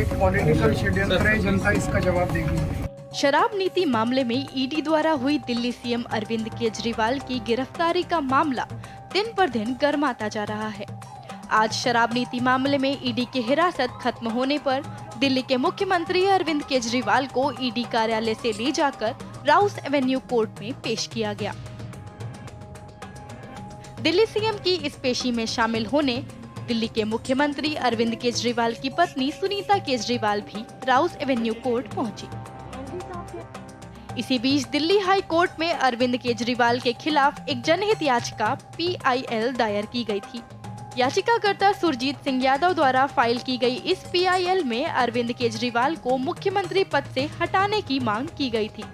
एक पॉलिटिकल षड्यंत्र है, जनता इसका जवाब देगी। शराब नीति मामले में ईडी द्वारा हुई दिल्ली सीएम अरविंद केजरीवाल की गिरफ्तारी का मामला दिन पर दिन गर्माता जा रहा है। आज शराब नीति मामले में ईडी की हिरासत खत्म होने पर दिल्ली के मुख्यमंत्री अरविंद केजरीवाल को ईडी कार्यालय से ले जाकर राउस एवेन्यू कोर्ट में पेश किया गया। दिल्ली सीएम की इस पेशी में शामिल होने दिल्ली के मुख्यमंत्री अरविंद केजरीवाल की पत्नी सुनीता केजरीवाल भी राउस एवेन्यू कोर्ट पहुंची। इसी बीच दिल्ली हाई कोर्ट में अरविंद केजरीवाल के खिलाफ एक जनहित याचिका PIL दायर की गई थी। याचिकाकर्ता सुरजीत सिंह यादव द्वारा फाइल की गई इस PIL में अरविंद केजरीवाल को मुख्यमंत्री पद से हटाने की मांग की गई थी,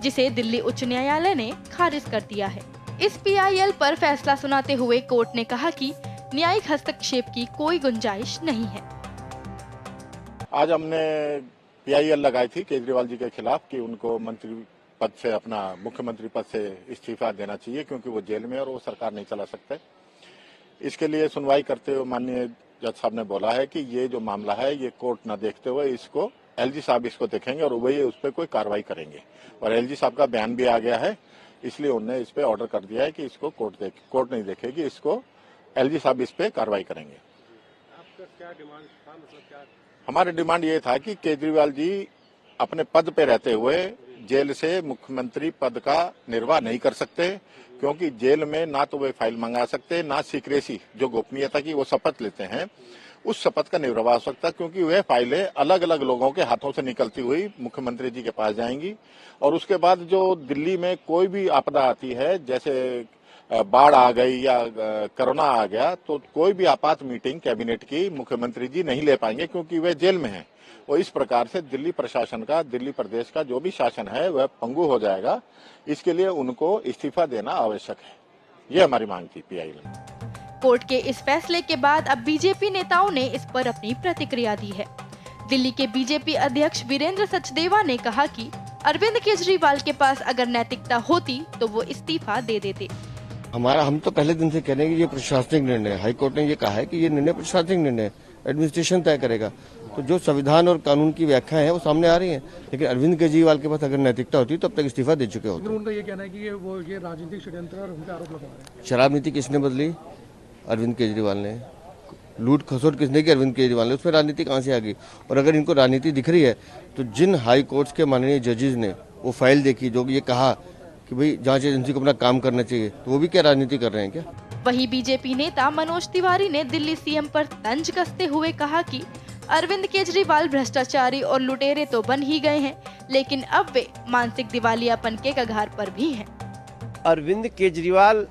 जिसे दिल्ली उच्च न्यायालय ने खारिज कर दिया है। इस PIL पर फैसला सुनाते हुए कोर्ट ने कहा कि न्यायिक हस्तक्षेप की कोई गुंजाइश नहीं है। आज हमने PIL लगाई थी केजरीवाल जी के खिलाफ कि उनको मंत्री पद से, अपना मुख्यमंत्री पद से इस्तीफा देना चाहिए, क्योंकि वो जेल में और वो सरकार नहीं चला सकते। इसके लिए सुनवाई करते हुए माननीय जज साहब ने बोला है कि ये जो मामला है ये कोर्ट न देखते हुए इसको LG साहब इसको देखेंगे और वही उस पर कोई कार्रवाई करेंगे। और LG साहब का बयान भी आ गया है, इसलिए उन्होंने इस पे ऑर्डर कर दिया है कि इसको कोर्ट नहीं देखेगी, इसको LG साहब इस पे कार्रवाई करेंगे। आपका क्या डिमांड था, मतलब क्या? हमारी डिमांड ये था कि केजरीवाल जी अपने पद पे रहते हुए जेल से मुख्यमंत्री पद का निर्वाह नहीं कर सकते, क्योंकि जेल में ना तो वे फाइल मंगा सकते, ना सीक्रेसी जो गोपनीयता की वो शपथ लेते हैं उस शपथ का निर्वाह हो सकता, क्योंकि वह फाइलें अलग अलग लोगों के हाथों से निकलती हुई मुख्यमंत्री जी के पास जाएंगी। और उसके बाद जो दिल्ली में कोई भी आपदा आती है, जैसे बाढ़ आ गई या कोरोना आ गया, तो कोई भी आपात मीटिंग कैबिनेट की मुख्यमंत्री जी नहीं ले पाएंगे, क्योंकि वे जेल में हैं। और इस प्रकार से दिल्ली प्रशासन का, दिल्ली प्रदेश का जो भी शासन है वह पंगु हो जाएगा। इसके लिए उनको इस्तीफा देना आवश्यक है, ये हमारी मांग थी PIL में। कोर्ट के इस फैसले के बाद अब बीजेपी नेताओं ने इस पर अपनी प्रतिक्रिया दी है। दिल्ली के बीजेपी अध्यक्ष वीरेंद्र सचदेवा ने कहा कि अरविंद केजरीवाल के पास अगर नैतिकता होती तो वो इस्तीफा दे देते। हम तो पहले दिन से कह रहे हैं कि ये प्रशासनिक निर्णय है। हाईकोर्ट ने ये कहा है कि ये निर्णय प्रशासनिक निर्णय है, एडमिनिस्ट्रेशन तय करेगा। तो जो संविधान और कानून की व्याख्याएं हैं वो सामने आ रही हैं, लेकिन अरविंद केजरीवाल के पास अगर नैतिकता होती तो अब तक इस्तीफा दे चुके होते। उनका ये कहना है कि ये राजनीतिक षड्यंत्र और उनका आरोप लगा रहे हैं। शराब नीति किसने बदली? अरविंद केजरीवाल ने। लूट खसोट किसने की? अरविंद केजरीवाल ने। उसमें राजनीति कहाँ से आ गई? और अगर इनको राजनीति दिख रही है तो जिन हाई कोर्ट्स के माननीय जजेस ने वो फाइल देखी, जो ये कहा कि भाई जांच एजेंसी को अपना काम करना चाहिए, तो वो भी क्या राजनीति कर रहे हैं क्या? वहीं बीजेपी नेता मनोज तिवारी ने दिल्ली सीएम पर तंज कसते हुए कहा कि अरविंद केजरीवाल भ्रष्टाचारी और लुटेरे तो बन ही गए हैं, लेकिन अब वे मानसिक दिवालियापन के कगार पर भी हैं। अरविंद केजरीवाल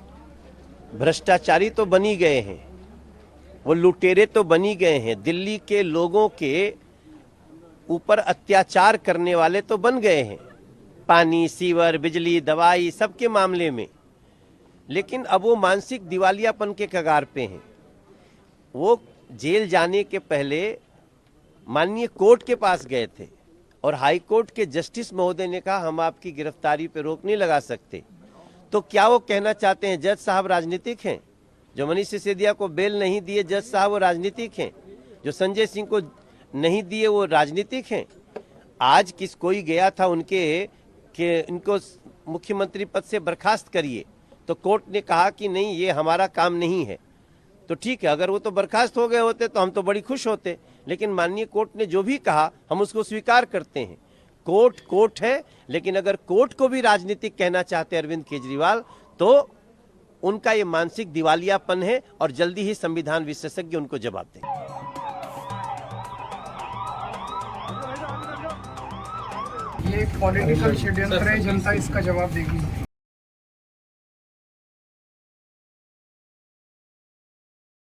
भ्रष्टाचारी तो बनी गए हैं, वो लुटेरे तो बनी गए हैं, दिल्ली के लोगों के ऊपर अत्याचार करने वाले तो बन गए हैं, पानी, सीवर, बिजली, दवाई सबके मामले में। लेकिन अब वो मानसिक दिवालियापन के कगार पे हैं। वो जेल जाने के पहले माननीय कोर्ट के पास गए थे और हाई कोर्ट के जस्टिस महोदय ने कहा हम आपकी गिरफ्तारी पे रोक नहीं लगा सकते। तो क्या वो कहना चाहते हैं जज साहब राजनीतिक हैं? जो मनीष सिसोदिया को बेल नहीं दिए जज साहब वो राजनीतिक हैं? जो संजय सिंह को नहीं दिए वो राजनीतिक हैं? आज कोई गया था उनके कि इनको मुख्यमंत्री पद से बर्खास्त करिए, तो कोर्ट ने कहा कि नहीं ये हमारा काम नहीं है। तो ठीक है, अगर वो तो बर्खास्त हो गए होते तो हम तो बड़ी खुश होते, लेकिन माननीय कोर्ट ने जो भी कहा हम उसको स्वीकार करते हैं। कोर्ट है, लेकिन अगर कोर्ट को भी राजनीतिक कहना चाहते अरविंद केजरीवाल तो उनका ये मानसिक दिवालियापन है और जल्दी ही संविधान विशेषज्ञ उनको जवाब देंगे। ये एक पॉलिटिकल षड्यंत्र है, जनता इसका जवाब देगी।